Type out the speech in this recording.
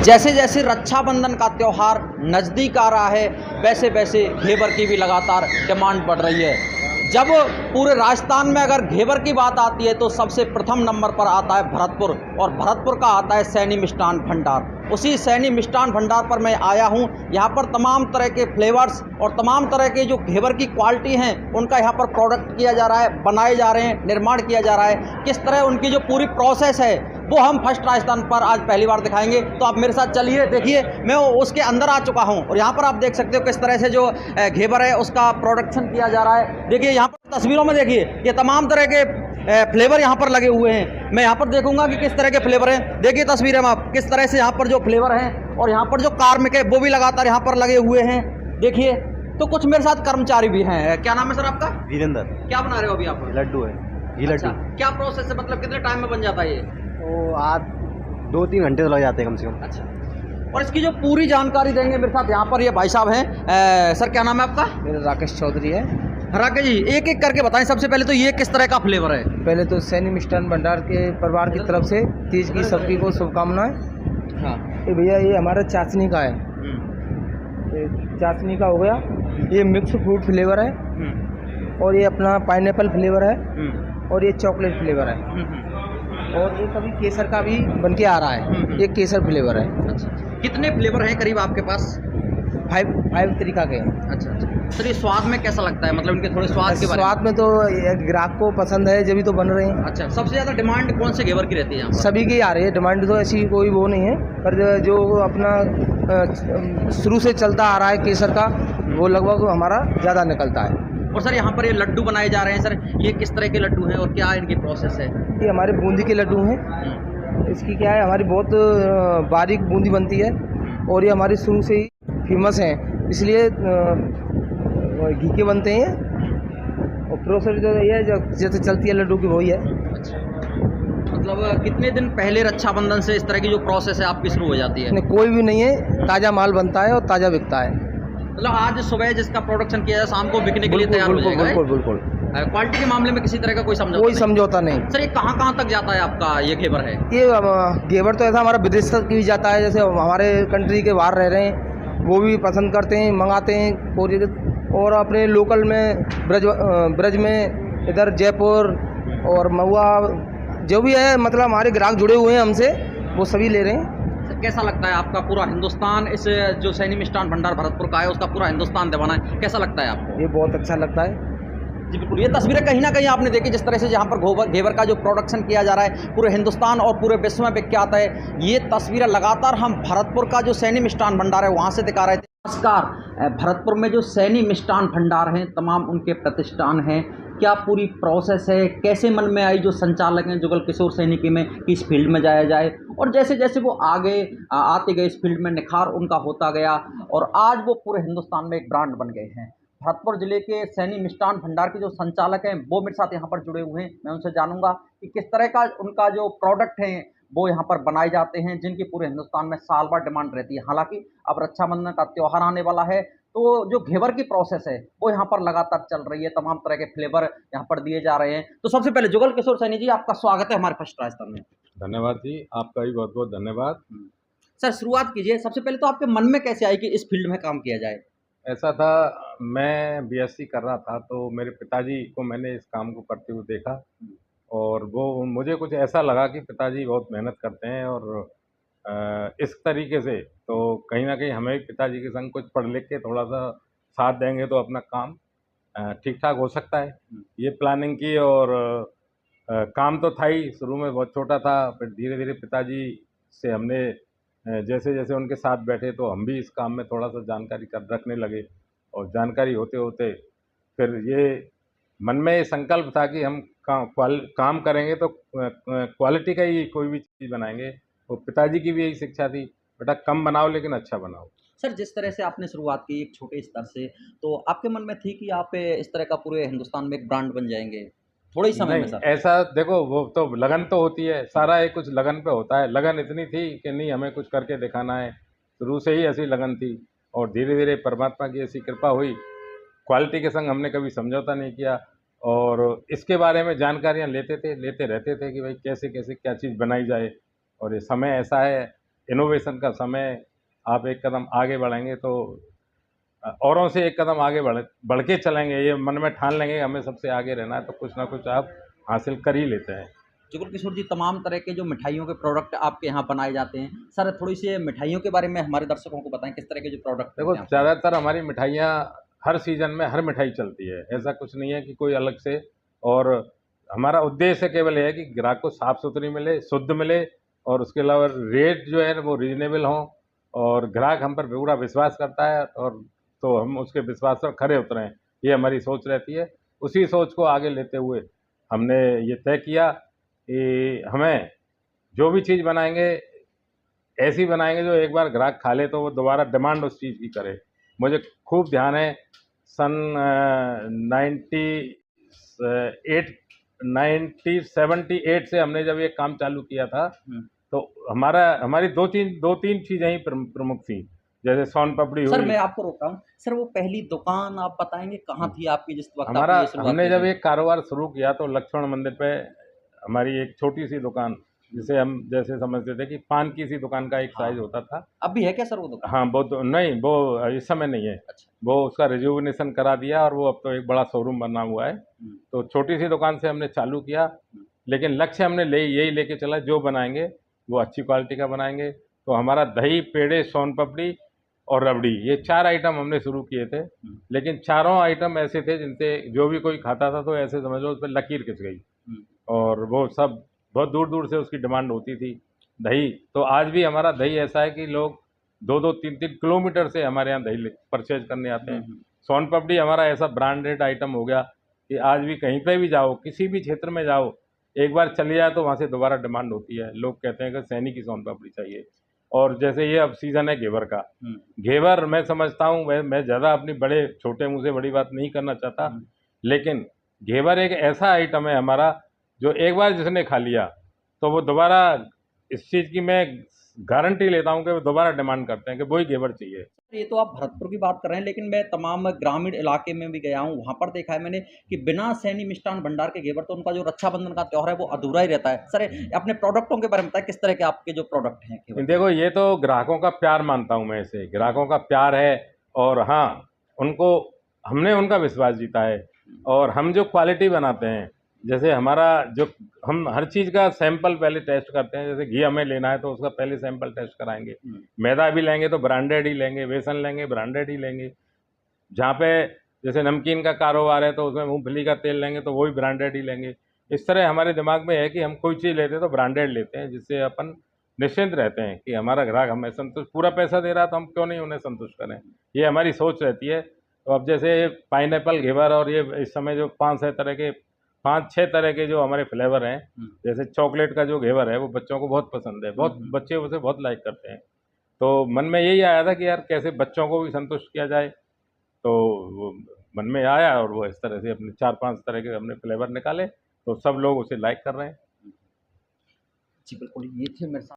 जैसे जैसे रक्षाबंधन का त्यौहार नज़दीक आ रहा है वैसे वैसे घेवर की भी लगातार डिमांड बढ़ रही है। जब पूरे राजस्थान में अगर घेवर की बात आती है तो सबसे प्रथम नंबर पर आता है भरतपुर, और भरतपुर का आता है सैनी मिष्ठान भंडार। उसी सैनी मिष्ठान भंडार पर मैं आया हूँ। यहाँ पर तमाम तरह के फ्लेवर्स और तमाम तरह के जो घेवर की क्वालिटी हैं उनका यहाँ पर प्रोडक्ट किया जा रहा है, बनाए जा रहे हैं, निर्माण किया जा रहा है। किस तरह उनकी जो पूरी प्रोसेस है वो हम फर्स्ट राजस्थान पर आज पहली बार दिखाएंगे। तो आप मेरे साथ चलिए, देखिए मैं उसके अंदर आ चुका हूँ और यहाँ पर आप देख सकते हो किस तरह से जो घेवर है उसका प्रोडक्शन किया जा रहा है। देखिए यहाँ पर तस्वीरों में देखिए ये तमाम तरह के फ्लेवर यहाँ पर लगे हुए हैं। मैं यहाँ पर देखूंगा कि किस तरह के फ्लेवर हैं। देखिए तस्वीरें में आप किस तरह से यहाँ पर जो फ्लेवर हैं और यहाँ पर जो कार्मिक है वो भी लगातार यहाँ पर लगे हुए हैं। देखिए तो कुछ मेरे साथ कर्मचारी भी हैं। क्या नाम है सर आपका? वीरेंद्र। क्या बना रहे हो अभी आप? लड्डू है, घी लड्डू। क्या प्रोसेस है, मतलब कितने टाइम में बन जाता है ये? तो आज 2-3 घंटे तो लग जाते हैं कम से कम। अच्छा, और इसकी जो पूरी जानकारी देंगे मेरे साथ यहाँ पर ये भाई साहब हैं। सर क्या नाम है आपका? मेरा राकेश चौधरी है। राकेश जी एक एक करके बताएं, सबसे पहले तो ये किस तरह का फ्लेवर है? पहले तो सैनी मिष्ठान भंडार के परिवार की तरफ से तीज की सभी को शुभकामनाएं। हाँ ये भैया ये हमारा चाशनी का है, ये चाशनी का हो गया। ये मिक्स फ्रूट फ्लेवर है और ये अपना पाइनएप्पल फ्लेवर है और ये चॉकलेट फ्लेवर है और ये कभी केसर का भी बन के आ रहा है। ये केसर फ्लेवर है। अच्छा, कितने फ्लेवर हैं करीब आपके पास? 5 तरीका के हैं। अच्छा अच्छा सर, ये स्वाद में कैसा लगता है, मतलब इनके थोड़े स्वाद के बारे में? स्वाद में तो ग्राहक को पसंद है जब भी तो बन रहे हैं। अच्छा, सबसे ज़्यादा डिमांड कौन से घेवर की रहती है यहाँ पर? सभी की आ रही है डिमांड, तो ऐसी कोई वो नहीं है, पर जो अपना शुरू से चलता आ रहा है केसर का वो लगभग हमारा ज़्यादा निकलता है। और सर यहाँ पर ये लड्डू बनाए जा रहे हैं, सर ये किस तरह के लड्डू हैं और क्या इनकी प्रोसेस है? ये हमारे बूंदी के लड्डू हैं। इसकी क्या है, हमारी बहुत बारीक बूंदी बनती है और ये हमारी शुरू से ही फेमस हैं, इसलिए घी के बनते हैं। और प्रोसेस जो है जैसे चलती है लड्डू की वही है। अच्छा, मतलब कितने दिन पहले रक्षाबंधन से इस तरह की जो प्रोसेस है आपकी शुरू हो जाती है? नहीं, कोई भी नहीं है, ताज़ा माल बनता है और ताज़ा बिकता है। मतलब आज सुबह जिसका प्रोडक्शन किया जाए शाम को बिकने के लिए तैयार हो जाएगा? बिल्कुल बिल्कुल। क्वालिटी के मामले में किसी तरह का कोई समझौता नहीं। सर ये कहाँ कहाँ तक जाता है आपका ये घेवर है? ये घेवर तो ऐसा हमारा विदेश तक भी जाता है, जैसे हमारे कंट्री के बाहर रह रहे हैं वो भी पसंद करते हैं, मंगाते हैं। और अपने लोकल में ब्रज में इधर जयपुर और महुआ जो भी है, मतलब हमारे ग्राहक जुड़े हुए हैं हमसे, वो सभी ले रहे हैं। कैसा लगता है आपका पूरा हिंदुस्तान इस जो सैनी मिष्ठान भंडार भरतपुर का है उसका पूरा हिंदुस्तान दीवाना है, कैसा लगता है आपको? ये बहुत अच्छा लगता है जी बिल्कुल। ये तस्वीरें कहीं ना कहीं आपने देखी जिस तरह से जहाँ पर घेवर का जो प्रोडक्शन किया जा रहा है पूरे हिंदुस्तान और पूरे विश्व में विख्यात है। ये तस्वीरें लगातार हम भरतपुर का जो सैनी मिष्ठान भंडार है वहाँ से दिखा रहे थे। नमस्कार, भरतपुर में जो सैनी मिष्ठान भंडार हैं तमाम उनके प्रतिष्ठान हैं, क्या पूरी प्रोसेस है, कैसे मन में आई जो संचालक हैं जुगल किशोर सैनी की में कि इस फील्ड में जाया जाए, और जैसे जैसे वो आगे आते गए इस फील्ड में निखार उनका होता गया और आज वो पूरे हिंदुस्तान में एक ब्रांड बन गए हैं। भरतपुर जिले के सैनी मिष्ठान भंडार के जो संचालक हैं वो मेरे साथ यहाँ पर जुड़े हुए हैं। मैं उनसे जानूंगा कि किस तरह का उनका जो प्रोडक्ट हैं वो यहाँ पर बनाए जाते हैं जिनकी पूरे हिंदुस्तान में साल भर डिमांड रहती है। हालांकि अब रक्षाबंधन का त्यौहार आने वाला है तो जो घेवर की प्रोसेस है वो यहाँ पर लगातार चल रही है, तमाम तरह के फ्लेवर यहाँ पर दिए जा रहे हैं। तो सबसे पहले जुगल किशोर सैनी जी आपका स्वागत है हमारे फर्स्ट राजस्थान में। धन्यवाद जी, आपका भी बहुत बहुत धन्यवाद। सर शुरुआत कीजिए, सबसे पहले तो आपके मन में कैसे आई कि इस फील्ड में काम किया जाए? ऐसा था, मैं बीएससी कर रहा था तो मेरे पिताजी को मैंने इस काम को करते हुए देखा और वो मुझे कुछ ऐसा लगा कि पिताजी बहुत मेहनत करते हैं और इस तरीके से तो कहीं ना कहीं हमें पिताजी के संग कुछ पढ़ लिख के थोड़ा सा साथ देंगे तो अपना काम ठीक ठाक हो सकता है। ये प्लानिंग की और काम तो था ही, शुरू में बहुत छोटा था, फिर धीरे धीरे पिताजी से हमने जैसे जैसे उनके साथ बैठे तो हम भी इस काम में थोड़ा सा जानकारी रखने लगे और जानकारी होते होते फिर ये मन में ये संकल्प था कि हम काम करेंगे तो क्वालिटी का ही कोई भी चीज़ बनाएंगे। तो पिताजी की भी यही शिक्षा थी, बेटा कम बनाओ लेकिन अच्छा बनाओ। सर जिस तरह से आपने शुरुआत की एक छोटे स्तर से, तो आपके मन में थी कि आप इस तरह का पूरे हिंदुस्तान में एक ब्रांड बन जाएंगे थोड़े ही समय में? सर ऐसा देखो, वो तो लगन तो होती है, सारा एक कुछ लगन पे होता है। लगन इतनी थी कि नहीं हमें कुछ करके दिखाना है, शुरू से ही ऐसी लगन थी और धीरे धीरे परमात्मा की ऐसी कृपा हुई, क्वालिटी के संग हमने कभी समझौता नहीं किया और इसके बारे में जानकारियाँ लेते रहते थे कि भाई कैसे कैसे क्या चीज़ बनाई जाए। और ये समय ऐसा है इनोवेशन का समय, आप एक कदम आगे बढ़ेंगे तो औरों से एक कदम आगे बढ़ के चलेंगे, ये मन में ठान लेंगे हमें सबसे आगे रहना है, तो कुछ ना कुछ आप हासिल कर ही लेते हैं। जुगल किशोर जी, तमाम तरह के जो मिठाइयों के प्रोडक्ट आपके यहाँ बनाए जाते हैं, सर थोड़ी सी मिठाइयों के बारे में हमारे दर्शकों को बताएं, किस तरह के जो प्रोडक्ट देखो, हैं आपके? ज़्यादातर हमारी मिठाइयाँ हर सीज़न में हर मिठाई चलती है, ऐसा कुछ नहीं है कि कोई अलग से। और हमारा उद्देश्य केवल ये है कि ग्राहक को साफ़ सुथरी मिले, शुद्ध मिले, और उसके अलावा रेट जो है वो रीज़नेबल हों, और ग्राहक हम पर पूरा विश्वास करता है, और तो हम उसके विश्वास पर खरे उतरें, ये हमारी सोच रहती है। उसी सोच को आगे लेते हुए हमने ये तय किया कि हमें जो भी चीज़ बनाएंगे, ऐसी बनाएंगे जो एक बार ग्राहक खा ले तो वो दोबारा डिमांड उस चीज़ की करे। मुझे खूब ध्यान है, सन 78 से हमने जब ये काम चालू किया था, तो हमारी दो तीन चीज़ें ही प्रमुख थी, जैसे सोन पापड़ी सर हुई। मैं आपको रोक रहा हूँ, सर वो पहली दुकान आप बताएंगे कहाँ थी आपकी जिस वक्त हमारा आपने ये शुरुआत हमने की जब थी? ये कारोबार शुरू किया तो लक्ष्मण मंदिर पे हमारी एक छोटी सी दुकान, जिसे हम जैसे समझते थे कि पान की सी दुकान का एक हाँ। साइज होता था। अब भी है क्या सर वो दुकान? हाँ, वो तो नहीं, वो इस समय नहीं है। अच्छा। वो उसका रिजुविनेशन करा दिया और वो अब तो एक बड़ा शोरूम बना हुआ है। तो छोटी सी दुकान से हमने चालू किया, लेकिन लक्ष्य हमने यही लेके चला, जो बनाएंगे वो अच्छी क्वालिटी का बनाएंगे। तो हमारा दही, पेड़े, सोन पापड़ी और रबड़ी, ये 4 आइटम हमने शुरू किए थे, लेकिन चारों आइटम ऐसे थे जिनसे जो भी कोई खाता था तो ऐसे समझ लो उस पर लकीर खिंच गई, और वो सब बहुत दूर दूर से उसकी डिमांड होती थी। दही तो आज भी हमारा दही ऐसा है कि लोग 2-2, 3-3 किलोमीटर से हमारे यहाँ दही परचेज करने आते हैं। सोन पापड़ी हमारा ऐसा ब्रांडेड आइटम हो गया कि आज भी कहीं पे भी जाओ, किसी भी क्षेत्र में जाओ, एक बार चले जाए तो वहाँ से दोबारा डिमांड होती है। लोग कहते हैं कि सैनी की सोन पापड़ी चाहिए। और जैसे ये अब सीज़न है घेवर का, घेवर मैं समझता हूँ, मैं ज़्यादा अपनी बड़े छोटे मुँह से बड़ी बात नहीं करना चाहता, लेकिन घेवर एक ऐसा आइटम है हमारा, जो एक बार जिसने खा लिया तो वो दोबारा, इस चीज़ की मैं गारंटी लेता हूँ कि वो दोबारा डिमांड करते हैं कि वही घेवर चाहिए। ये तो आप भरतपुर की बात कर रहे हैं, लेकिन मैं तमाम ग्रामीण इलाके में भी गया हूँ, वहाँ पर देखा है मैंने कि बिना सैनी मिष्ठान भंडार के घेवर तो उनका जो रक्षाबंधन का त्योहार है वो अधूरा ही रहता है। सर अपने प्रोडक्टों के बारे में बताएं, किस तरह के आपके जो प्रोडक्ट हैं घेवर के? देखो, ये तो ग्राहकों का प्यार मानता हूँ मैं इसे, ग्राहकों का प्यार है। और हाँ, उनको हमने उनका विश्वास जीता है, और हम जो क्वालिटी बनाते हैं, जैसे हमारा जो, हम हर चीज़ का सैंपल पहले टेस्ट करते हैं। जैसे घी हमें लेना है तो उसका पहले सैंपल टेस्ट कराएंगे, मैदा भी लेंगे तो ब्रांडेड ही लेंगे, बेसन लेंगे ब्रांडेड ही लेंगे। जहाँ पे जैसे नमकीन का कारोबार है तो उसमें मूंगफली का तेल लेंगे तो वो भी ब्रांडेड ही लेंगे। इस तरह हमारे दिमाग में है कि हम कोई चीज़ लेते हैं तो ब्रांडेड लेते हैं, जिससे अपन निश्चिंत रहते हैं कि हमारा ग्राहक हमें संतुष्ट, पूरा पैसा दे रहा है तो हम क्यों नहीं उन्हें संतुष्ट करें, ये हमारी सोच रहती है। तो अब जैसे पाइनएप्पल घेवर, और ये इस समय जो 5-6 तरह के जो हमारे फ्लेवर हैं, जैसे चॉकलेट का जो घेवर है वो बच्चों को बहुत पसंद है, बहुत बच्चे उसे बहुत लाइक करते हैं। तो मन में यही आया था कि यार कैसे बच्चों को भी संतुष्ट किया जाए, तो वो मन में आया, और वो इस तरह से अपने 4-5 तरह के हमने फ्लेवर निकाले, तो सब लोग उसे लाइक कर रहे हैं। जी बिल्कुल, ये थे मेरे साथ